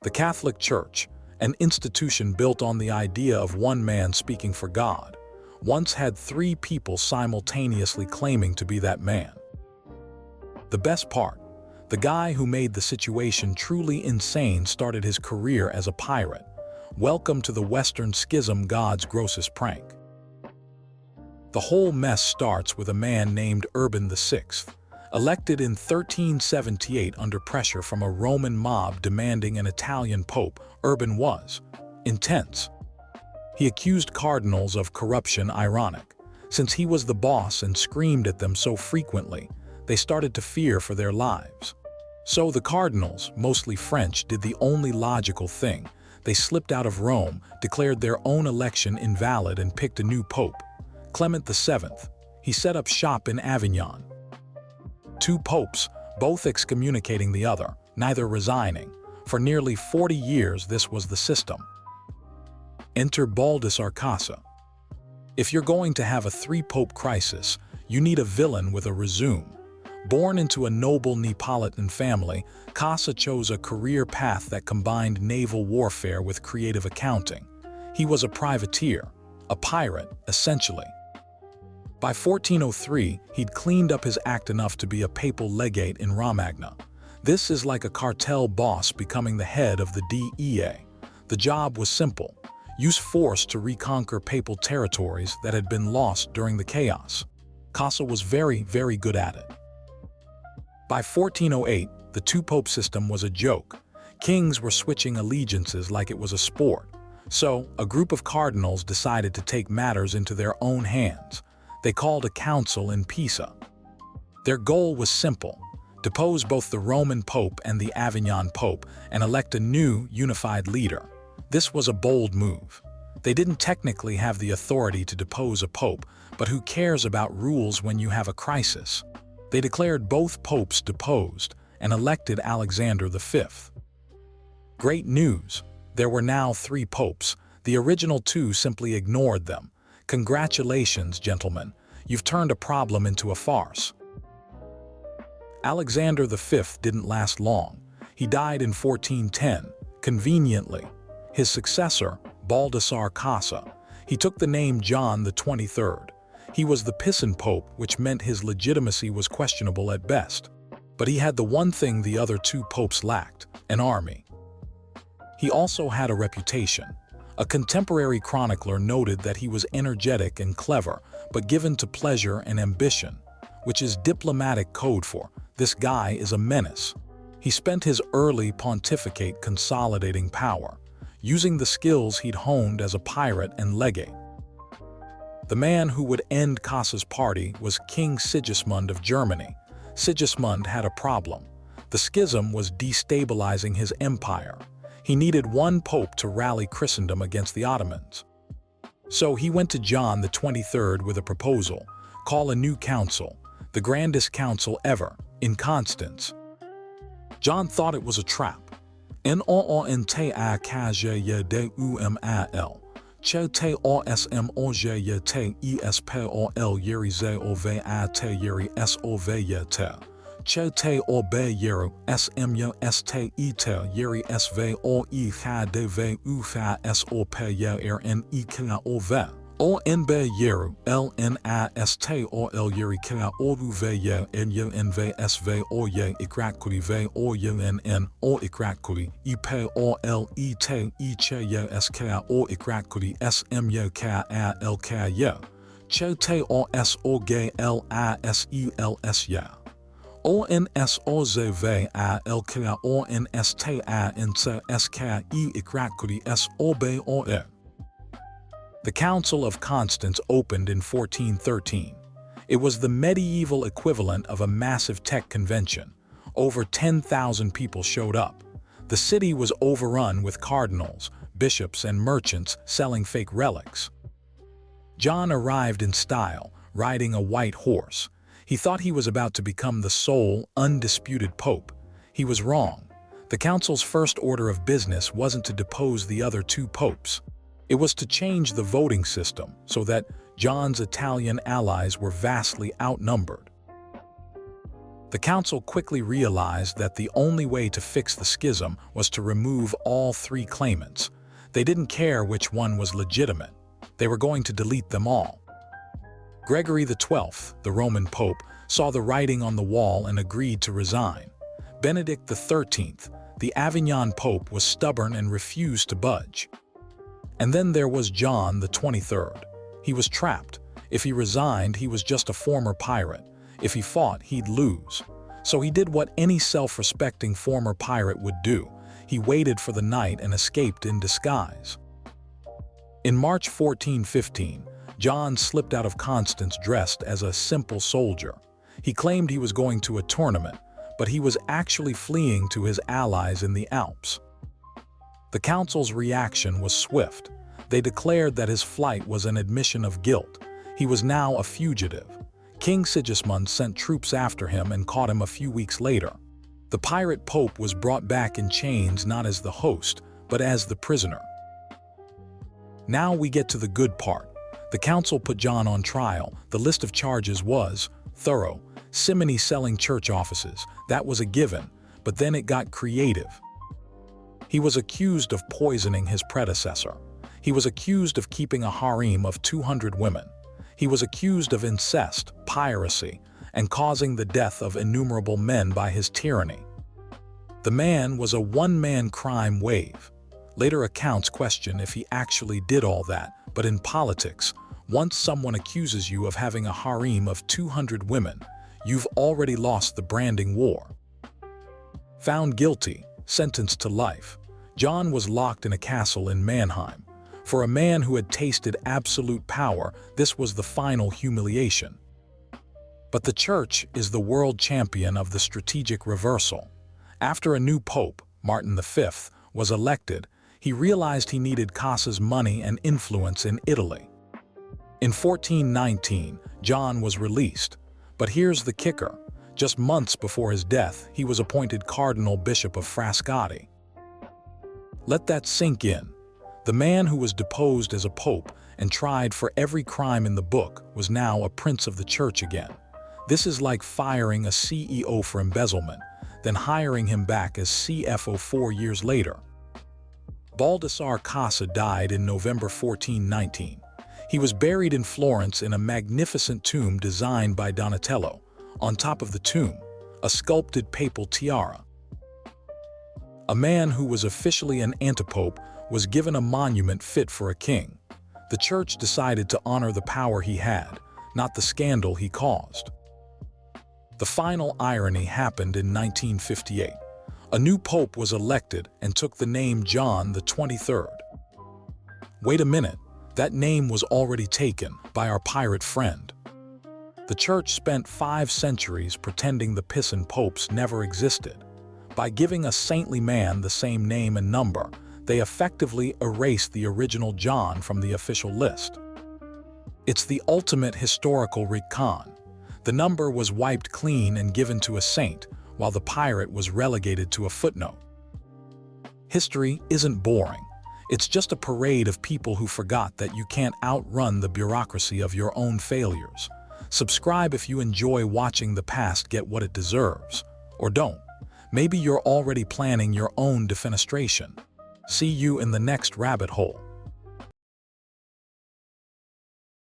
The Catholic Church, an institution built on the idea of one man speaking for God, once had three people simultaneously claiming to be that man. The best part, the guy who made the situation truly insane started his career as a pirate. Welcome to the Western Schism, God's grossest prank. The whole mess starts with a man named Urban VI, elected in 1378 under pressure from a Roman mob demanding an Italian pope. Urban was intense. He accused cardinals of corruption. Ironic, since he was the boss and screamed at them so frequently, they started to fear for their lives. So the cardinals, mostly French, did the only logical thing. They slipped out of Rome, declared their own election invalid, and picked a new pope, Clement VII. He set up shop in Avignon. Two popes, both excommunicating the other, neither resigning. For nearly 40 years this was the system. Enter Baldassarre Cossa. If you're going to have a three-pope crisis, you need a villain with a resume. Born into a noble Neapolitan family, Cossa chose a career path that combined naval warfare with creative accounting. He was a privateer, a pirate, essentially. By 1403, he'd cleaned up his act enough to be a papal legate in Romagna. This is like a cartel boss becoming the head of the DEA. The job was simple: use force to reconquer papal territories that had been lost during the chaos. Cossa was very, very good at it. By 1408, the two-pope system was a joke. Kings were switching allegiances like it was a sport. So, a group of cardinals decided to take matters into their own hands. They called a council in Pisa. Their goal was simple: depose both the Roman Pope and the Avignon Pope and elect a new, unified leader. This was a bold move. They didn't technically have the authority to depose a pope, but who cares about rules when you have a crisis? They declared both popes deposed and elected Alexander V. Great news! There were now three popes. The original two simply ignored them. Congratulations, gentlemen. You've turned a problem into a farce. Alexander V didn't last long. He died in 1410, conveniently. His successor, Baldassarre Cossa, he took the name John XXIII. He was the Pisan Pope, which meant his legitimacy was questionable at best. But he had the one thing the other two popes lacked: an army. He also had a reputation. A contemporary chronicler noted that he was energetic and clever, but given to pleasure and ambition, which is diplomatic code for "this guy is a menace." He spent his early pontificate consolidating power, using the skills he'd honed as a pirate and legate. The man who would end Cossa's party was King Sigismund of Germany. Sigismund had a problem. The schism was destabilizing his empire. He needed one pope to rally Christendom against the Ottomans. So he went to John XXIII with a proposal: call a new council, the grandest council ever, in Constance. John thought it was a trap. N-O-N-T-I-K-J-Y-D-U-M-I-L. Ch-T-O-S-M-O-J-Y-T-E-S-P-O-L Yeri-Z-O-V-I-T-Yeri-S-O-V-Y-T. Ch-T-O-B-Yeri-S-M-Yo-S-T-E-T-Yeri-S-V-O-P-Y-R-N-E-K-O-V. O-N-B-U-L-N-I-S-T-O-L-Yeri-K-A-O-V-Y-N-O-I-K-A-L-K-A-Y. Ch-T-O-S-O-G-L-I-S-E-L-S-Y. O-N-S-O-Z-V-I-L-K-A-O-N-S-T-I-N-S-K-E-S-O-B-O-E. The Council of Constance opened in 1413. It was the medieval equivalent of a massive tech convention. Over 10,000 people showed up. The city was overrun with cardinals, bishops, and merchants selling fake relics. John arrived in style, riding a white horse. He thought he was about to become the sole, undisputed pope. He was wrong. The council's first order of business wasn't to depose the other two popes. It was to change the voting system so that John's Italian allies were vastly outnumbered. The council quickly realized that the only way to fix the schism was to remove all three claimants. They didn't care which one was legitimate. They were going to delete them all. Gregory XII, the Roman Pope, saw the writing on the wall and agreed to resign. Benedict XIII, the Avignon Pope, was stubborn and refused to budge. And then there was John XXIII. He was trapped. If he resigned, he was just a former pirate. If he fought, he'd lose. So he did what any self-respecting former pirate would do. He waited for the night and escaped in disguise. In March 1415, John slipped out of Constance dressed as a simple soldier. He claimed he was going to a tournament, but he was actually fleeing to his allies in the Alps. The council's reaction was swift. They declared that his flight was an admission of guilt. He was now a fugitive. King Sigismund sent troops after him and caught him a few weeks later. The pirate pope was brought back in chains not as the host, but as the prisoner. Now we get to the good part. The council put John on trial. The list of charges was thorough. Simony selling church offices, that was a given, but then it got creative. He was accused of poisoning his predecessor. He was accused of keeping a harem of 200 women. He was accused of incest, piracy, and causing the death of innumerable men by his tyranny. The man was a one-man crime wave. Later accounts question if he actually did all that, but in politics, once someone accuses you of having a harem of 200 women, you've already lost the branding war. Found guilty, sentenced to life, John was locked in a castle in Mannheim. For a man who had tasted absolute power, this was the final humiliation. But the Church is the world champion of the strategic reversal. After a new pope, Martin V, was elected, he realized he needed Cossa's money and influence in Italy. In 1419, John was released. But here's the kicker. Just months before his death, he was appointed Cardinal Bishop of Frascati. Let that sink in. The man who was deposed as a pope and tried for every crime in the book was now a prince of the church again. This is like firing a CEO for embezzlement, then hiring him back as CFO 4 years later. Baldassarre Cossa died in November 1419. He was buried in Florence in a magnificent tomb designed by Donatello. On top of the tomb, a sculpted papal tiara. A man who was officially an antipope was given a monument fit for a king. The church decided to honor the power he had, not the scandal he caused. The final irony happened in 1958. A new pope was elected and took the name John XXIII. Wait a minute, that name was already taken by our pirate friend. The church spent 5 centuries pretending the pissant popes never existed. By giving a saintly man the same name and number, they effectively erased the original John from the official list. It's the ultimate historical recon. The number was wiped clean and given to a saint, while the pirate was relegated to a footnote. History isn't boring. It's just a parade of people who forgot that you can't outrun the bureaucracy of your own failures. Subscribe if you enjoy watching the past get what it deserves. Or don't. Maybe you're already planning your own defenestration. See you in the next rabbit hole.